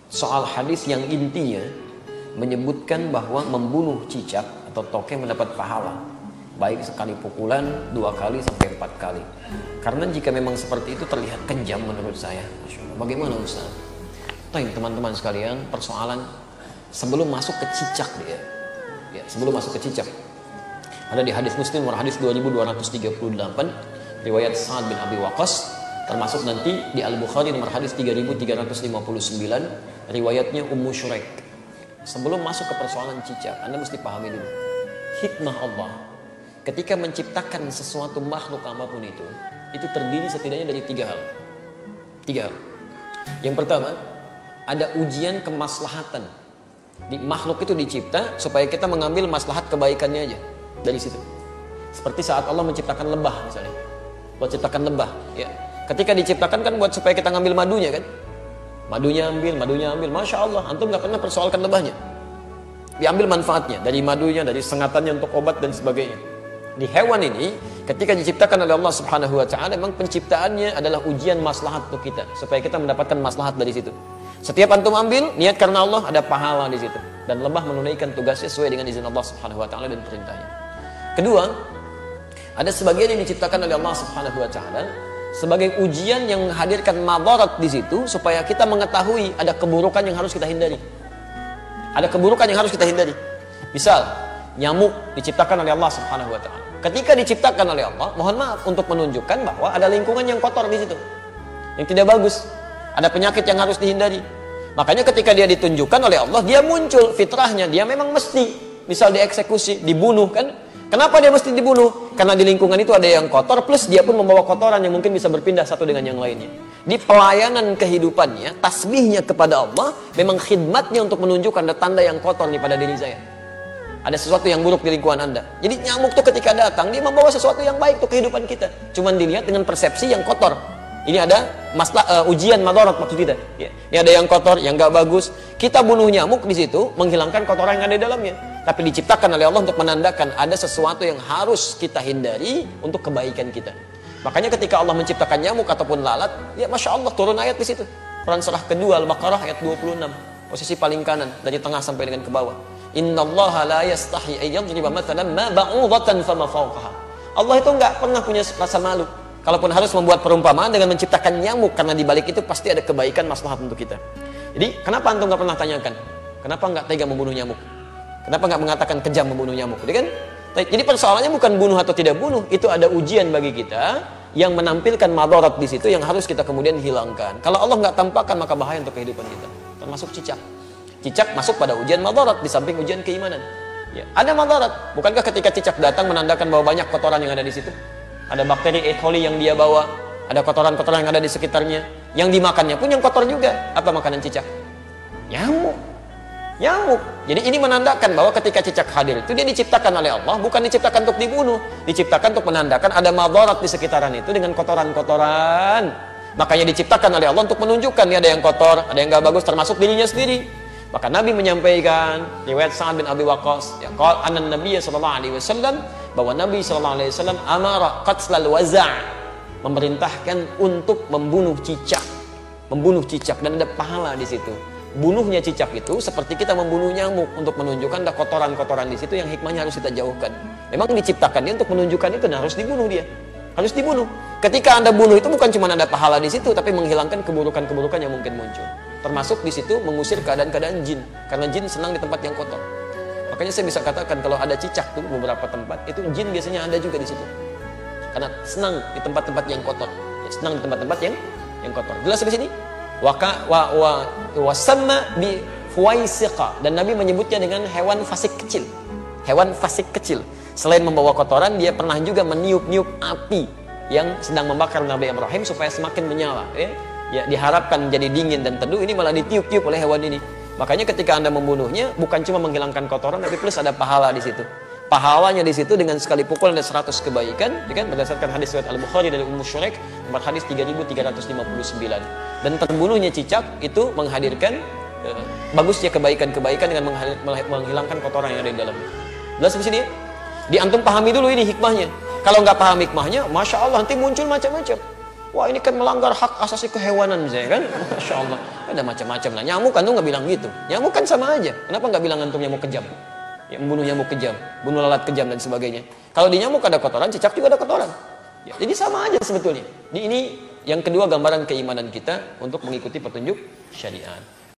soal hadis yang intinya menyebutkan bahwa membunuh cicak atau tokek mendapat pahala, baik sekali pukulan, 2 kali sampai 4 kali. Karena jika memang seperti itu terlihat kejam menurut saya. Masya Allah. Bagaimana Ustaz? Teman-teman sekalian, persoalan sebelum masuk ke cicak dia. Ya, sebelum masuk ke cicak. Ada di hadis Muslim nomor hadis 2238 riwayat Sa'ad bin Abi Waqqas, termasuk nanti di Al-Bukhari nomor hadis 3359 riwayatnya Ummu Syuraik. Sebelum masuk ke persoalan cicak, Anda mesti pahami dulu hikmah Allah ketika menciptakan sesuatu makhluk apapun itu terdiri setidaknya dari 3 hal. 3 hal. Yang pertama, ada ujian kemaslahatan. Di makhluk itu dicipta supaya kita mengambil maslahat kebaikannya aja dari situ. Seperti saat Allah menciptakan lebah misalnya. Buat ciptakan lebah, ya. Ketika diciptakan kan buat supaya kita ngambil madunya kan. Madunya ambil, Masya Allah, antum gak pernah persoalkan lebahnya. Diambil manfaatnya, dari madunya, dari sengatannya untuk obat dan sebagainya. Di hewan ini, ketika diciptakan oleh Allah Subhanahu wa Ta'ala, memang penciptaannya adalah ujian maslahat untuk kita, supaya kita mendapatkan maslahat dari situ. Setiap antum ambil, niat karena Allah, ada pahala di situ. Dan lebah menunaikan tugasnya sesuai dengan izin Allah Subhanahu wa Ta'ala dan perintahnya. Kedua, ada sebagian yang diciptakan oleh Allah Subhanahu wa Ta'ala sebagai ujian yang menghadirkan madarat di situ, supaya kita mengetahui ada keburukan yang harus kita hindari. Ada keburukan yang harus kita hindari. Misal, nyamuk diciptakan oleh Allah Subhanahu wa Ta'ala. Ketika diciptakan oleh Allah, mohon maaf untuk menunjukkan bahwa ada lingkungan yang kotor di situ, yang tidak bagus. Ada penyakit yang harus dihindari. Makanya ketika dia ditunjukkan oleh Allah, dia muncul fitrahnya, dia memang mesti, misal dieksekusi, dibunuh kan? Kenapa dia mesti dibunuh? Karena di lingkungan itu ada yang kotor, plus dia pun membawa kotoran yang mungkin bisa berpindah satu dengan yang lainnya. Di pelayanan kehidupannya, tasbihnya kepada Allah, memang khidmatnya untuk menunjukkan ada tanda yang kotor nih pada diri saya. Ada sesuatu yang buruk di lingkungan Anda. Jadi nyamuk tuh ketika datang, dia membawa sesuatu yang baik untuk kehidupan kita. Cuman dilihat dengan persepsi yang kotor. Ini ada ujian madarat maksud kita. Ya. Ini ada yang kotor, yang gak bagus. Kita bunuh nyamuk di situ, menghilangkan kotoran yang ada di dalamnya. Tapi diciptakan oleh Allah untuk menandakan ada sesuatu yang harus kita hindari untuk kebaikan kita. Makanya ketika Allah menciptakan nyamuk ataupun lalat, ya Masya Allah turun ayat di situ. Quran surah kedua Al-Baqarah ayat 26. Posisi paling kanan, dari tengah sampai dengan ke bawah. Innallaha la yastahi ayyadriba mathalan ma ba'udatan fama fawqaha. Allah itu enggak pernah punya rasa malu. Kalaupun harus membuat perumpamaan dengan menciptakan nyamuk, karena di balik itu pasti ada kebaikan maslahat untuk kita. Jadi, kenapa antum enggak pernah tanyakan? Kenapa enggak tega membunuh nyamuk? Kenapa enggak mengatakan kejam membunuh nyamuk? Jadi persoalannya bukan bunuh atau tidak bunuh, itu ada ujian bagi kita yang menampilkan madarat di situ yang harus kita kemudian hilangkan. Kalau Allah enggak tampakkan, maka bahaya untuk kehidupan kita. Termasuk cicak. Cicak masuk pada ujian madarat di samping ujian keimanan. Ya, ada madarat. Bukankah ketika cicak datang menandakan bahwa banyak kotoran yang ada di situ? Ada bakteri E. coli yang dia bawa, ada kotoran-kotoran yang ada di sekitarnya. Yang dimakannya pun yang kotor juga. Apa makanan cicak? Nyamuk. Jadi ini menandakan bahwa ketika cicak hadir itu dia diciptakan oleh Allah, bukan diciptakan untuk dibunuh, diciptakan untuk menandakan ada madarat di sekitaran itu dengan kotoran-kotoran. Makanya diciptakan oleh Allah untuk menunjukkan nih ada yang kotor, ada yang gak bagus, termasuk dirinya sendiri. Maka Nabi menyampaikan riwayat Sa'ad bin Abi Waqqas, ya qala anna Nabiy sallallahu alaihi wasallam, bahwa Nabi sallallahu alaihi wasallam amara qatlal waza', memerintahkan untuk membunuh cicak dan ada pahala di situ. Bunuhnya cicak itu seperti kita membunuh nyamuk untuk menunjukkan ada kotoran-kotoran di situ yang hikmahnya harus kita jauhkan. Memang diciptakan dia untuk menunjukkan itu dan harus dibunuh dia. Harus dibunuh. Ketika Anda bunuh itu bukan cuma ada pahala di situ, tapi menghilangkan keburukan-keburukan yang mungkin muncul. Termasuk di situ mengusir keadaan-keadaan jin, karena jin senang di tempat yang kotor. Makanya saya bisa katakan kalau ada cicak tuh beberapa tempat, itu jin biasanya ada juga di situ. Karena senang di tempat-tempat yang kotor. Ya, senang di tempat-tempat yang kotor. Jelas di sini? Wasamma bi fuwaisiqa, dan Nabi menyebutnya dengan hewan fasik kecil. Hewan fasik kecil. Selain membawa kotoran, dia pernah juga meniup-niup api yang sedang membakar Nabi Ibrahim supaya semakin menyala. Ya, diharapkan menjadi dingin dan teduh, ini malah ditiup-tiup oleh hewan ini. Makanya ketika Anda membunuhnya, bukan cuma menghilangkan kotoran, tapi plus ada pahala di situ. Pahalanya di situ dengan sekali pukul ada 100 kebaikan, ya kan? Berdasarkan hadis riwayat Al-Bukhari dari Ummu Syuraik, nomor hadis 3359. Dan terbunuhnya cicak itu menghadirkan bagusnya kebaikan-kebaikan dengan menghilangkan kotoran yang ada di dalamnya. Jelas di sini? Di antum pahami dulu ini hikmahnya. Kalau nggak paham hikmahnya, Masya Allah nanti muncul macam-macam. Wah ini kan melanggar hak asasi kehewanan saya kan. Masya Allah. Ada macam-macam lah. Nyamuk kan tuh nggak bilang gitu. Nyamuk kan sama aja. Kenapa nggak bilang antum nyamuk kejam? Ya, membunuh nyamuk kejam, bunuh lalat kejam dan sebagainya. Kalau di nyamuk ada kotoran, cicak juga ada kotoran. Ya, jadi sama aja sebetulnya. Ini yang kedua gambaran keimanan kita untuk mengikuti petunjuk syariat.